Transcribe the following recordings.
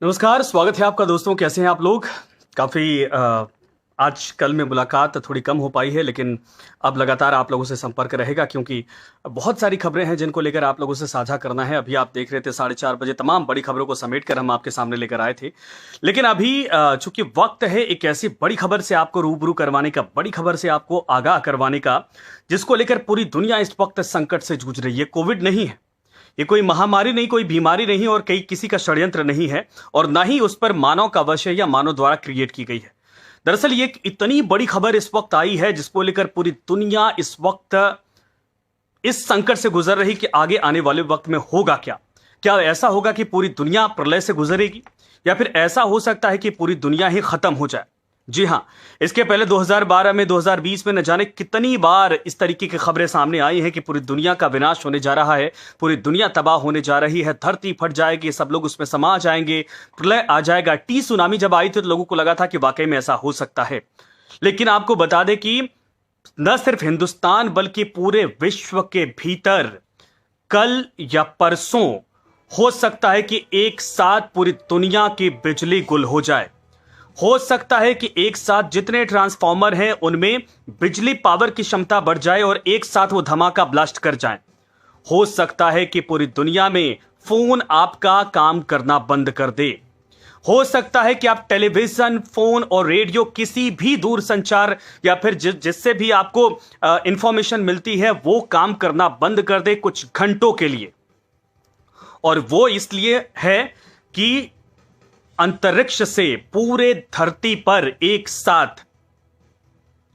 नमस्कार, स्वागत है आपका दोस्तों। कैसे हैं आप लोग? काफ़ी आजकल में मुलाकात थोड़ी कम हो पाई है, लेकिन अब लगातार आप लोगों से संपर्क रहेगा क्योंकि बहुत सारी खबरें हैं जिनको लेकर आप लोगों से साझा करना है। अभी आप देख रहे थे 4:30 बजे तमाम बड़ी खबरों को समेट कर हम आपके सामने लेकर आए थे। लेकिन अभी चूंकि वक्त है एक ऐसी बड़ी खबर से आपको रूबरू करवाने का, बड़ी खबर से आपको आगाह करवाने का, जिसको लेकर पूरी दुनिया इस वक्त संकट से जूझ रही है। कोविड नहीं है, ये कोई महामारी नहीं, कोई बीमारी नहीं और कई किसी का षड्यंत्र नहीं है और ना ही उस पर मानव का वश है या मानव द्वारा क्रिएट की गई है। दरअसल ये एक इतनी बड़ी खबर इस वक्त आई है जिसको लेकर पूरी दुनिया इस वक्त इस संकट से गुजर रही कि आगे आने वाले वक्त में होगा क्या। क्या ऐसा होगा कि पूरी दुनिया प्रलय से गुजरेगी या फिर ऐसा हो सकता है कि पूरी दुनिया ही खत्म हो जाए। जी हां, इसके पहले 2012 में, 2020 में न जाने कितनी बार इस तरीके की खबरें सामने आई हैं कि पूरी दुनिया का विनाश होने जा रहा है, पूरी दुनिया तबाह होने जा रही है, धरती फट जाएगी, सब लोग उसमें समा जाएंगे, प्रलय आ जाएगा। सुनामी जब आई थी तो लोगों को लगा था कि वाकई में ऐसा हो सकता है। लेकिन आपको बता दें कि न सिर्फ हिंदुस्तान बल्कि पूरे विश्व के भीतर कल या परसों हो सकता है कि एक साथ पूरी दुनिया की बिजली गुल हो जाए। हो सकता है कि एक साथ जितने ट्रांसफॉर्मर हैं उनमें बिजली पावर की क्षमता बढ़ जाए और एक साथ वो धमाका ब्लास्ट कर जाए। हो सकता है कि पूरी दुनिया में फोन आपका काम करना बंद कर दे। हो सकता है कि आप टेलीविजन, फोन और रेडियो, किसी भी दूर संचार या फिर जिससे भी आपको इंफॉर्मेशन मिलती है वो काम करना बंद कर दे कुछ घंटों के लिए। और वो इसलिए है कि अंतरिक्ष से पूरे धरती पर एक साथ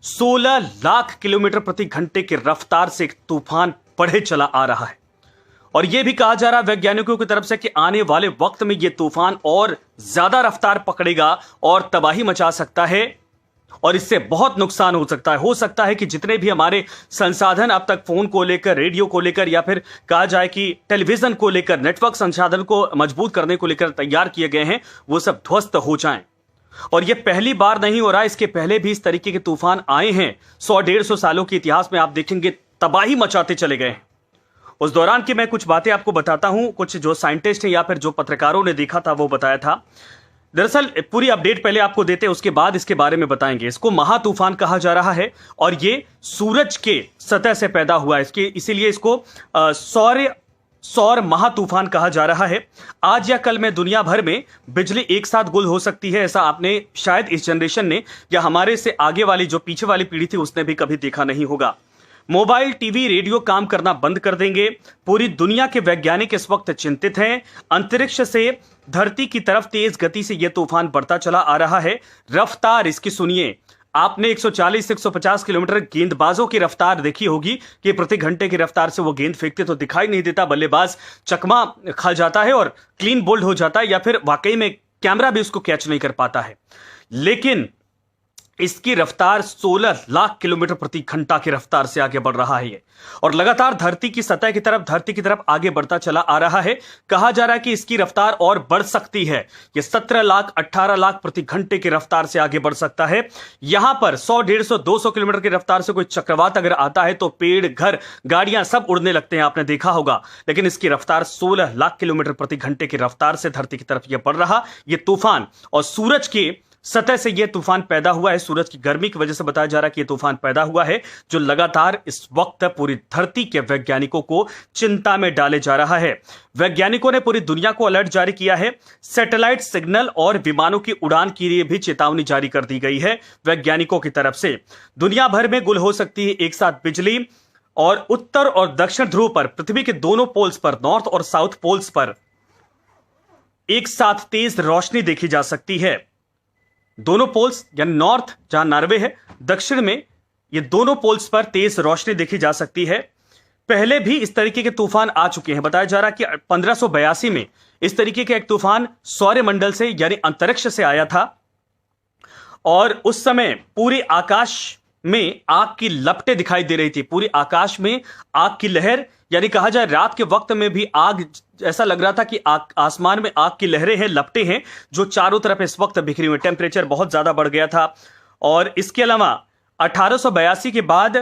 16 लाख किलोमीटर प्रति घंटे की रफ्तार से एक तूफान बढ़े चला आ रहा है। और यह भी कहा जा रहा है वैज्ञानिकों की तरफ से कि आने वाले वक्त में यह तूफान और ज्यादा रफ्तार पकड़ेगा और तबाही मचा सकता है और इससे बहुत नुकसान हो सकता है कि जितने भी हमारे संसाधन अब तक फोन को लेकर, रेडियो को लेकर या फिर कहा जाए कि टेलीविजन को लेकर, नेटवर्क संसाधन को मजबूत करने को लेकर तैयार किए गए हैं, वो सब ध्वस्त हो जाएं। और यह पहली बार नहीं हो रहा, इसके पहले भी इस तरीके के तूफान आए हैं। 100-150 सालों के इतिहास में आप देखेंगे तबाही मचाते चले गए हैं। उस दौरान की मैं कुछ बातें आपको बताता हूं, कुछ जो साइंटिस्ट हैं या फिर जो पत्रकारों ने देखा था वो बताया था। दरअसल पूरी अपडेट पहले आपको देते हैं, उसके बाद इसके बारे में बताएंगे। इसको महातूफान कहा जा रहा है और ये सूरज के सतह से पैदा हुआ है, इसीलिए इसको सौर महातूफान कहा जा रहा है। आज या कल में दुनिया भर में बिजली एक साथ गुल हो सकती है। ऐसा आपने शायद इस जनरेशन ने या हमारे से आगे वाली जो पीछे वाली पीढ़ी थी उसने भी कभी देखा नहीं होगा। मोबाइल, टीवी, रेडियो काम करना बंद कर देंगे। पूरी दुनिया के वैज्ञानिक इस वक्त चिंतित हैं। अंतरिक्ष से धरती की तरफ तेज गति से यह तूफान बढ़ता चला आ रहा है। रफ्तार इसकी सुनिए, आपने 140-150 किलोमीटर गेंदबाजों की रफ्तार देखी होगी कि प्रति घंटे की रफ्तार से वो गेंद फेंकते तो दिखाई नहीं देता, बल्लेबाज चकमा खा जाता है और क्लीन बोल्ड हो जाता है या फिर वाकई में कैमरा भी उसको कैच नहीं कर पाता है। लेकिन इसकी रफ्तार 16 लाख किलोमीटर प्रति घंटा की रफ्तार से आगे बढ़ रहा है ये, और लगातार धरती की सतह की तरफ आगे बढ़ता चला आ रहा है। कहा जा रहा है कि इसकी रफ्तार और बढ़ सकती है, ये 17 लाख 18 लाख प्रति घंटे की रफ्तार से आगे बढ़ सकता है। यहां पर 100, 150, 200 किलोमीटर की रफ्तार से कोई चक्रवात अगर आता है तो पेड़, घर, गाड़ियां सब उड़ने लगते हैं, आपने देखा होगा। लेकिन इसकी रफ्तार 16 लाख किलोमीटर प्रति घंटे की रफ्तार से धरती की तरफ यह बढ़ रहा ये तूफान, और सूरज के सतह से यह तूफान पैदा हुआ है। सूरज की गर्मी की वजह से बताया जा रहा है कि यह तूफान पैदा हुआ है जो लगातार इस वक्त पूरी धरती के वैज्ञानिकों को चिंता में डाले जा रहा है। वैज्ञानिकों ने पूरी दुनिया को अलर्ट जारी किया है। सैटेलाइट सिग्नल और विमानों की उड़ान के लिए भी चेतावनी जारी कर दी गई है वैज्ञानिकों की तरफ से। दुनिया भर में गुल हो सकती है एक साथ बिजली, और उत्तर और दक्षिण ध्रुव पर, पृथ्वी के दोनों पोल्स पर, नॉर्थ और साउथ पोल्स पर एक साथ तेज रोशनी देखी जा सकती है। दोनों पोल्स यानी नॉर्थ जहां नॉर्वे है, दक्षिण में ये दोनों पोल्स पर तेज रोशनी देखी जा सकती है। पहले भी इस तरीके के तूफान आ चुके हैं। बताया जा रहा है कि 1582 में इस तरीके का एक तूफान सौरमंडल से यानी अंतरिक्ष से आया था और उस समय पूरे आकाश में आग की लपटें दिखाई दे रही थी। पूरी आकाश में आग की लहर, यानी कहा जाए रात के वक्त में भी आग, ऐसा लग रहा था कि आसमान में आग की लहरें हैं, लपटें हैं जो चारों तरफ इस वक्त बिखरी हुई। टेम्परेचर बहुत ज्यादा बढ़ गया था। और इसके अलावा 1882 के बाद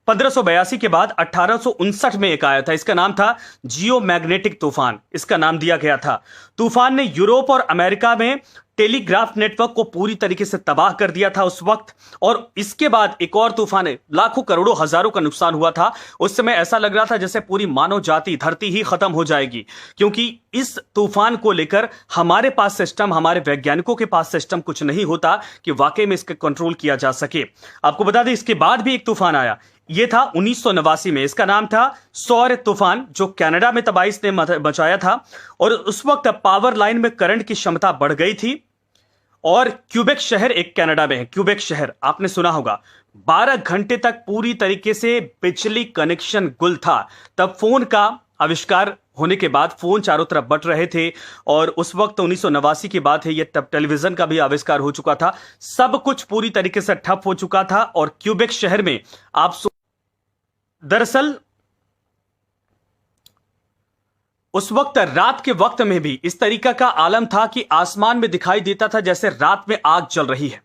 1582 के बाद 1859 में एक आया था। इसका नाम था जियोमैग्नेटिक तूफान, इसका नाम दिया गया था। तूफान ने यूरोप और अमेरिका में टेलीग्राफ नेटवर्क को पूरी तरीके से तबाह कर दिया था उस वक्त। और इसके बाद एक और तूफान है, लाखों करोड़ों हजारों का नुकसान हुआ था। उस समय ऐसा लग रहा था जैसे पूरी मानव जाति, धरती ही खत्म हो जाएगी, क्योंकि इस तूफान को लेकर हमारे पास सिस्टम, हमारे वैज्ञानिकों के पास सिस्टम कुछ नहीं होता कि वाकई में इसके कंट्रोल किया जा सके। आपको बता दें, इसके बाद भी एक तूफान आया, यह था 1989 में। इसका नाम था सौर तूफान, जो कनाडा में तबाही ने मचाया था। और उस वक्त पावर लाइन में करंट की क्षमता बढ़ गई थी। और क्यूबेक शहर एक कनाडा में है, क्यूबेक शहर आपने सुना होगा, 12 घंटे तक पूरी तरीके से बिजली कनेक्शन गुल था। तब फोन का आविष्कार होने के बाद फोन चारों तरफ बट रहे थे। और उस वक्त 1989 की बात है ये, तब टेलीविजन का भी आविष्कार हो चुका था। सब कुछ पूरी तरीके से ठप हो चुका था। और क्यूबेक शहर में आप दरअसल उस वक्त रात के वक्त में भी इस तरीका का आलम था कि आसमान में दिखाई देता था जैसे रात में आग जल रही है।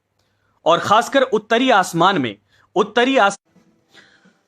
और खासकर उत्तरी आसमान में,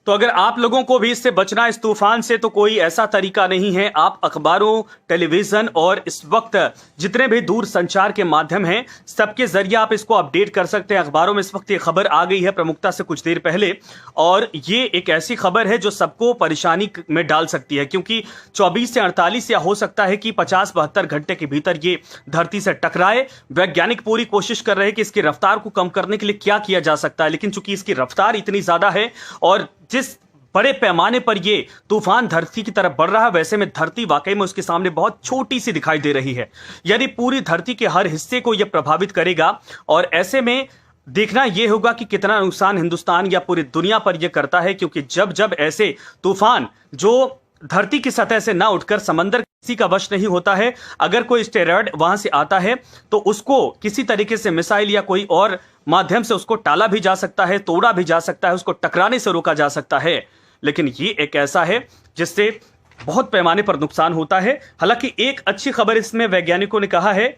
तो अगर आप लोगों को भी इससे बचना, इस तूफान से, तो कोई ऐसा तरीका नहीं है। आप अखबारों, टेलीविजन और इस वक्त जितने भी दूर संचार के माध्यम हैं, सबके जरिए आप इसको अपडेट कर सकते हैं। अखबारों में इस वक्त ये खबर आ गई है प्रमुखता से कुछ देर पहले, और ये एक ऐसी खबर है जो सबको परेशानी में डाल सकती है, क्योंकि 24 से 48 या हो सकता है कि 50-72 घंटे के भीतर ये धरती से टकराए। वैज्ञानिक पूरी कोशिश कर रहे हैं कि इसकी रफ्तार को कम करने के लिए क्या किया जा सकता है, लेकिन चूंकि इसकी रफ्तार इतनी ज्यादा है और जिस बड़े पैमाने पर यह तूफान धरती की तरफ बढ़ रहा है, वैसे में धरती वाकई में उसके सामने बहुत छोटी सी दिखाई दे रही है। यानी पूरी धरती के हर हिस्से को यह प्रभावित करेगा। और ऐसे में देखना यह होगा कि कितना नुकसान हिंदुस्तान या पूरी दुनिया पर यह करता है, क्योंकि जब जब ऐसे तूफान जो धरती की सतह से ना उठकर समंदर किसी का वश नहीं होता है, अगर कोई स्टेरॉयड वहां से आता है तो उसको किसी तरीके से मिसाइल या कोई और माध्यम से उसको टाला भी जा सकता है, तोड़ा भी जा सकता है, उसको टकराने से रोका जा सकता है। लेकिन ये एक ऐसा है जिससे बहुत पैमाने पर नुकसान होता है। हालांकि एक अच्छी खबर इसमें वैज्ञानिकों ने कहा है,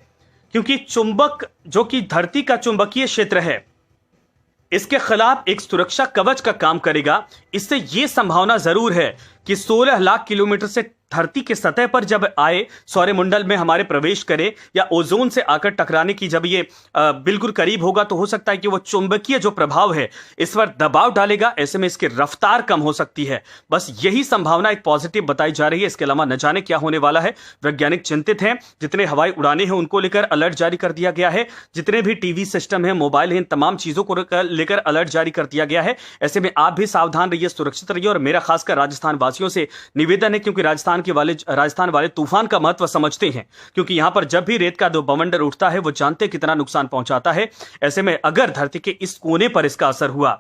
क्योंकि चुंबक जो कि धरती का चुंबकीय क्षेत्र है, इसके खिलाफ एक सुरक्षा कवच का काम करेगा। इससे यह संभावना जरूर है कि 16 लाख किलोमीटर से धरती के सतह पर जब आए, सौरमंडल में हमारे प्रवेश करे या ओजोन से आकर टकराने की जब ये बिल्कुल करीब होगा, तो हो सकता है कि वो चुंबकीय जो प्रभाव है इस पर दबाव डालेगा। ऐसे में इसकी रफ्तार कम हो सकती है। बस यही संभावना एक पॉजिटिव बताई जा रही है। इसके अलावा न जाने क्या होने वाला है। वैज्ञानिक चिंतित हैं। जितने हवाई उड़ाने हैं उनको लेकर अलर्ट जारी कर दिया गया है। जितने भी टीवी सिस्टम है, मोबाइल है, इन तमाम चीजों को लेकर अलर्ट जारी कर दिया गया है। ऐसे में आप भी सावधान रहिए, सुरक्षित रहिए। और मेरा खासकर राजस्थान वासियों से निवेदन है, क्योंकि राजस्थान वाले तूफान का महत्व समझते हैं, क्योंकि यहां पर जब भी रेत का दो बवंडर उठता है वो जानते हैं कितना नुकसान पहुंचाता है। ऐसे में अगर धरती के इस कोने पर इसका असर हुआ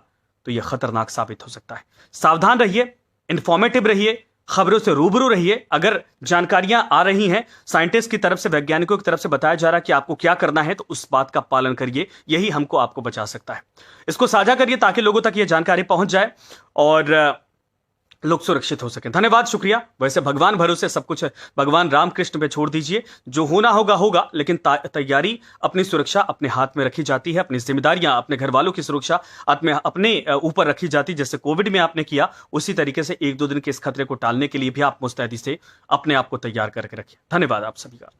तो यह खतरनाक साबित हो सकता है। सावधान रहिए, इंफॉर्मेटिव रहिए, खबरों से रूबरू रहिए। अगर जानकारियां आ रही हैं साइंटिस्ट की तरफ से, वैज्ञानिकों की तरफ से बताया जा रहा है कि आपको क्या करना है, तो उस बात का पालन करिए। यही हमको आपको बचा सकता है। इसको साझा करिए ताकि लोगों तक यह जानकारी पहुंच जाए और लोग सुरक्षित हो सकें। धन्यवाद, शुक्रिया। वैसे भगवान भरोसे सब कुछ है, भगवान रामकृष्ण पे छोड़ दीजिए। जो होना होगा होगा, लेकिन तैयारी, अपनी सुरक्षा अपने हाथ में रखी जाती है। अपनी जिम्मेदारियां, अपने घर वालों की सुरक्षा अपने ऊपर रखी जाती है। जैसे कोविड में आपने किया, उसी तरीके से 1-2 दिन के इस खतरे को टालने के लिए भी आप मुस्तैदी से अपने आप को तैयार करके रखिए। धन्यवाद आप सभी का।